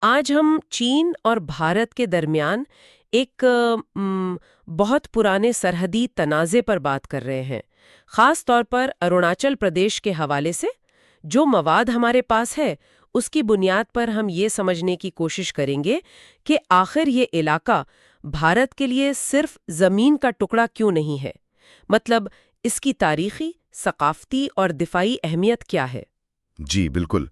آج ہم چین اور بھارت کے درمیان ایک بہت پرانے سرحدی تنازع پر بات کر رہے ہیں، خاص طور پر اروناچل پردیش کے حوالے سے۔ جو مواد ہمارے پاس ہے اس کی بنیاد پر ہم یہ سمجھنے کی کوشش کریں گے کہ آخر یہ علاقہ بھارت کے لیے صرف زمین کا ٹکڑا کیوں نہیں ہے، مطلب اس کی تاریخی، ثقافتی اور دفاعی اہمیت کیا ہے۔ جی بالکل۔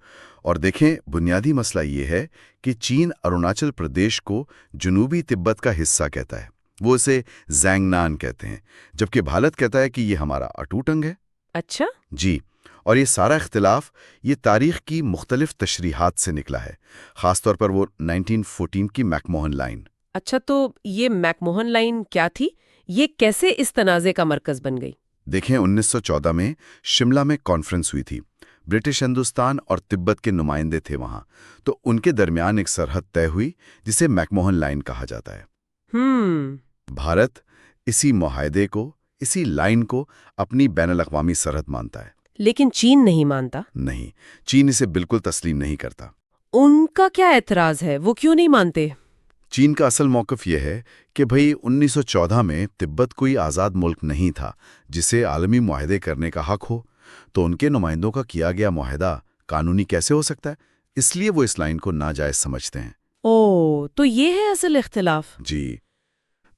اور دیکھیں، بنیادی مسئلہ یہ ہے کہ چین اروناچل پردیش کو جنوبی تبت کا حصہ کہتا ہے، وہ اسے زینگنان کہتے ہیں، جبکہ بھارت کہتا ہے کہ یہ ہمارا اٹوٹ انگ ہے۔ اچھا، جی، اور یہ سارا اختلاف یہ تاریخ کی مختلف تشریحات سے نکلا ہے، خاص طور پر وہ 1914 کی میک موہن لائن۔ اچھا، تو یہ میک موہن لائن کیا تھی؟ یہ کیسے اس تنازع کا مرکز بن گئی؟ دیکھیں، 1914 میں شملہ میں کانفرنس ہوئی تھی، برٹش ہندوستان اور تبت کے نمائندے تھے وہاں، تو ان کے درمیان ایک سرحد طے ہوئی جسے میک موہن لائن کہا جاتا ہے۔ بھارت اسی معاہدے کو، اسی لائن کو اپنی بین الاقوامی سرحد مانتا ہے۔ لیکن چین نہیں مانتا؟ نہیں، چین اسے بالکل تسلیم نہیں کرتا۔ ان کا کیا اعتراض ہے؟ وہ کیوں نہیں مانتے؟ چین کا اصل موقف یہ ہے کہ بھئی 1914 میں تبت کوئی آزاد ملک نہیں تھا جسے عالمی معاہدے کرنے کا حق ہو، تو ان کے نمائندوں کا کیا گیا معاہدہ قانونی کیسے ہو سکتا ہے؟ اس لیے وہ اس لائن کو ناجائز سمجھتے ہیں۔ تو یہ ہے اصل اختلاف۔ جی،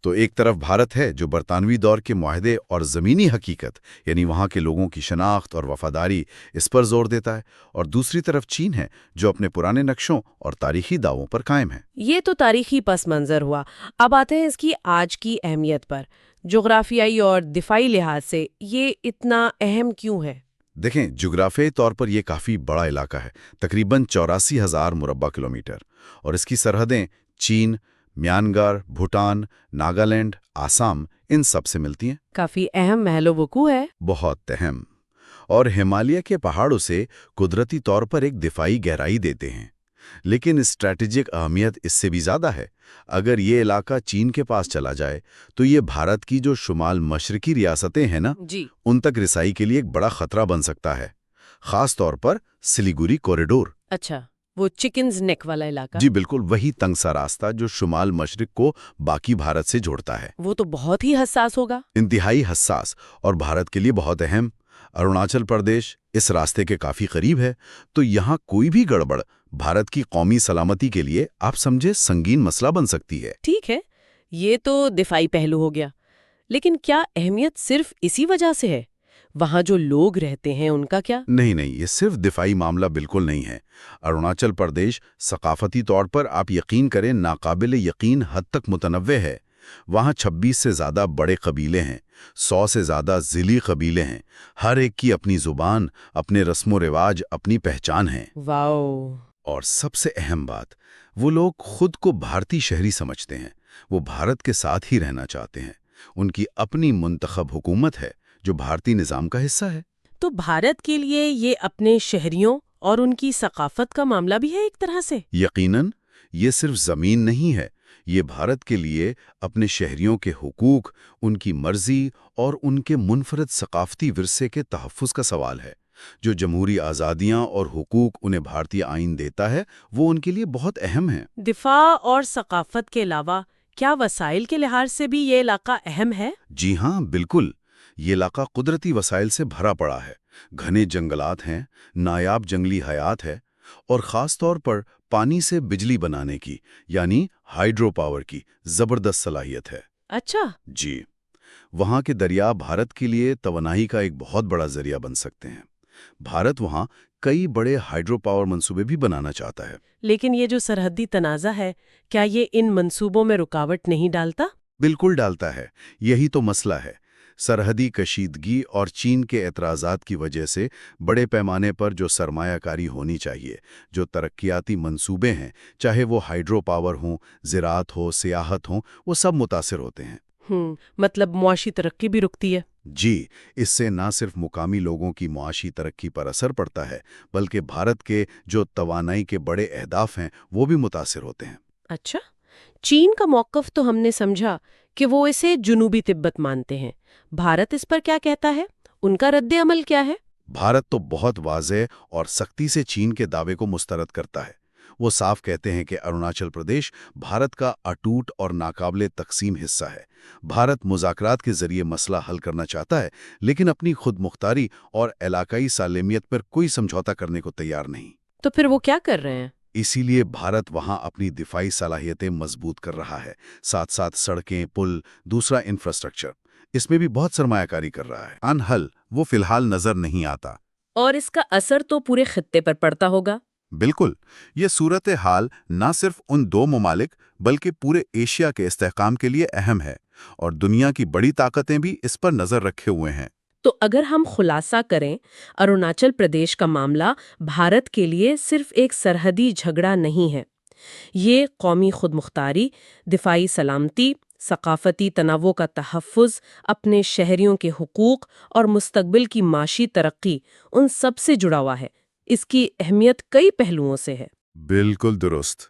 تو ایک طرف بھارت ہے جو برطانوی دور کے معاہدے اور زمینی حقیقت، یعنی وہاں کے لوگوں کی شناخت اور وفاداری، اس پر زور دیتا ہے، اور دوسری طرف چین ہے جو اپنے پرانے نقشوں اور تاریخی دعووں پر قائم ہے۔ یہ تو تاریخی پس منظر ہوا۔ اب آتے ہیں اس کی آج کی اہمیت پر۔ جغرافیائی اور دفاعی لحاظ سے یہ اتنا اہم کیوں ہے؟ دیکھیں، جغرافیائی طور پر یہ کافی بڑا علاقہ ہے، تقریباً 84,000 مربع کلومیٹر، اور اس کی سرحدیں چین، میانمار، بھوٹان، ناگالینڈ، آسام، ان سب سے ملتی ہیں۔ کافی اہم محل وقوع ہے۔ بہت اہم، اور ہمالیہ کے پہاڑوں سے قدرتی طور پر ایک دفاعی گہرائی دیتے ہیں۔ لیکن اسٹریٹجک اہمیت اس سے بھی زیادہ ہے۔ اگر یہ علاقہ چین کے پاس چلا جائے تو یہ بھارت کی جو شمال مشرقی ریاستیں ہیں نا، جی، ان تک رسائی کے لیے ایک بڑا خطرہ بن سکتا ہے، خاص طور پر سلیگوری کوریڈور۔ اچھا، وہ چکنز نیک والا علاقہ؟ جی بالکل، وہی تنگ سا راستہ جو شمال مشرق کو باقی بھارت سے جوڑتا ہے۔ وہ تو بہت ہی حساس ہوگا۔ انتہائی حساس، اور بھارت کے لیے بہت اہم۔ اروناچل پردیش اس راستے کے کافی قریب ہے، تو یہاں کوئی بھی گڑبڑ بھارت کی قومی سلامتی کے لیے آپ سمجھے سنگین مسئلہ بن سکتی ہے۔ ٹھیک ہے، یہ تو دفاعی پہلو ہو گیا، لیکن کیا اہمیت صرف اسی وجہ سے ہے؟ وہاں جو لوگ رہتے ہیں ان کا کیا؟ نہیں، یہ صرف دفاعی معاملہ بالکل نہیں ہے۔ اروناچل پردیش ثقافتی طور پر آپ یقین کریں ناقابل یقین حد تک متنوع ہے۔ وہاں 26 سے زیادہ بڑے قبیلے ہیں، 100 سے زیادہ ضلعی قبیلے ہیں، ہر ایک کی اپنی زبان، اپنے رسم و رواج، اپنی پہچان ہے۔ واو! اور سب سے اہم بات، وہ لوگ خود کو بھارتی شہری سمجھتے ہیں، وہ بھارت کے ساتھ ہی رہنا چاہتے ہیں۔ ان کی اپنی منتخب حکومت ہے جو بھارتی نظام کا حصہ ہے۔ تو بھارت کے لیے یہ اپنے شہریوں اور ان کی ثقافت کا معاملہ بھی ہے ایک طرح سے؟ یقیناً، یہ صرف زمین نہیں ہے، یہ بھارت کے لیے اپنے شہریوں کے حقوق، ان کی مرضی اور ان کے منفرد ثقافتی ورثے کے تحفظ کا سوال ہے۔ جو جمہوری آزادیاں اور حقوق انہیں بھارتی آئین دیتا ہے، وہ ان کے لیے بہت اہم ہیں۔ دفاع اور ثقافت کے علاوہ کیا وسائل کے لحاظ سے بھی یہ علاقہ اہم ہے؟ جی ہاں، بالکل۔ یہ علاقہ قدرتی وسائل سے بھرا پڑا ہے، گھنے جنگلات ہیں، نایاب جنگلی حیات ہے، اور خاص طور پر پانی سے بجلی بنانے کی، یعنی ہائیڈرو پاور کی زبردست صلاحیت ہے۔ اچھا، جی، وہاں کے دریا بھارت کے لیے توانائی کا ایک بہت بڑا ذریعہ بن سکتے ہیں۔ بھارت وہاں کئی بڑے ہائیڈرو پاور منصوبے بھی بنانا چاہتا ہے۔ لیکن یہ جو سرحدی تنازع ہے، کیا یہ ان منصوبوں میں رکاوٹ نہیں ڈالتا؟ بالکل ڈالتا ہے، یہی تو مسئلہ ہے۔ سرحدی کشیدگی اور چین کے اعتراضات کی وجہ سے بڑے پیمانے پر جو سرمایہ کاری ہونی چاہیے، جو ترقیاتی منصوبے ہیں، چاہے وہ ہائیڈرو پاور ہوں، زراعت ہو، سیاحت ہوں، وہ سب متاثر ہوتے ہیں۔ مطلب معاشی ترقی بھی رکتی ہے؟ جی، اس سے نہ صرف مقامی لوگوں کی معاشی ترقی پر اثر پڑتا ہے، بلکہ بھارت کے جو توانائی کے بڑے اہداف ہیں وہ بھی متاثر ہوتے ہیں۔ اچھا، چین کا موقف تو ہم نے سمجھا کہ وہ اسے جنوبی تبت مانتے ہیں۔ بھارت اس پر کیا کہتا ہے؟ ان کا رد عمل کیا ہے؟ بھارت تو بہت واضح اور سختی سے چین کے دعوے کو مسترد کرتا ہے۔ وہ صاف کہتے ہیں کہ اروناچل پردیش بھارت کا اٹوٹ اور ناقابل تقسیم حصہ ہے۔ بھارت مذاکرات کے ذریعے مسئلہ حل کرنا چاہتا ہے، لیکن اپنی خود مختاری اور علاقائی سالمیت پر کوئی سمجھوتا کرنے کو تیار نہیں۔ تو پھر وہ کیا کر رہے ہیں؟ اسی لیے بھارت وہاں اپنی دفاعی صلاحیتیں مضبوط کر رہا ہے، ساتھ ساتھ سڑکیں، پل، دوسرا انفراسٹرکچر، اس میں بھی بہت سرمایہ کاری کر رہا ہے۔ انحل وہ فی الحال نظر نہیں آتا۔ اور اس کا اثر تو پورے خطے پر پڑتا ہوگا۔ بالکل، یہ صورتحال نہ صرف ان دو ممالک بلکہ پورے ایشیا کے استحکام کے لیے اہم ہے، اور دنیا کی بڑی طاقتیں بھی اس پر نظر رکھے ہوئے ہیں۔ تو اگر ہم خلاصہ کریں، اروناچل پردیش کا معاملہ بھارت کے لیے صرف ایک سرحدی جھگڑا نہیں ہے۔ یہ قومی خود مختاری، دفاعی سلامتی، ثقافتی تنوع کا تحفظ، اپنے شہریوں کے حقوق اور مستقبل کی معاشی ترقی، ان سب سے جڑا ہوا ہے۔ اس کی اہمیت کئی پہلوؤں سے ہے۔ بالکل درست۔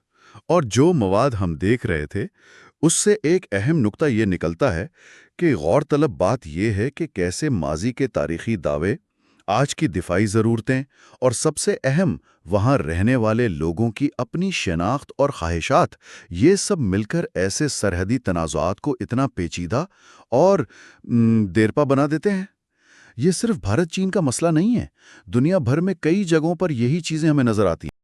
اور جو مواد ہم دیکھ رہے تھے اس سے ایک اہم نقطہ یہ نکلتا ہے کہ غور طلب بات یہ ہے کہ کیسے ماضی کے تاریخی دعوے، آج کی دفاعی ضرورتیں اور سب سے اہم وہاں رہنے والے لوگوں کی اپنی شناخت اور خواہشات، یہ سب مل کر ایسے سرحدی تنازعات کو اتنا پیچیدہ اور دیرپا بنا دیتے ہیں۔ یہ صرف بھارت چین کا مسئلہ نہیں ہے، دنیا بھر میں کئی جگہوں پر یہی چیزیں ہمیں نظر آتی ہیں۔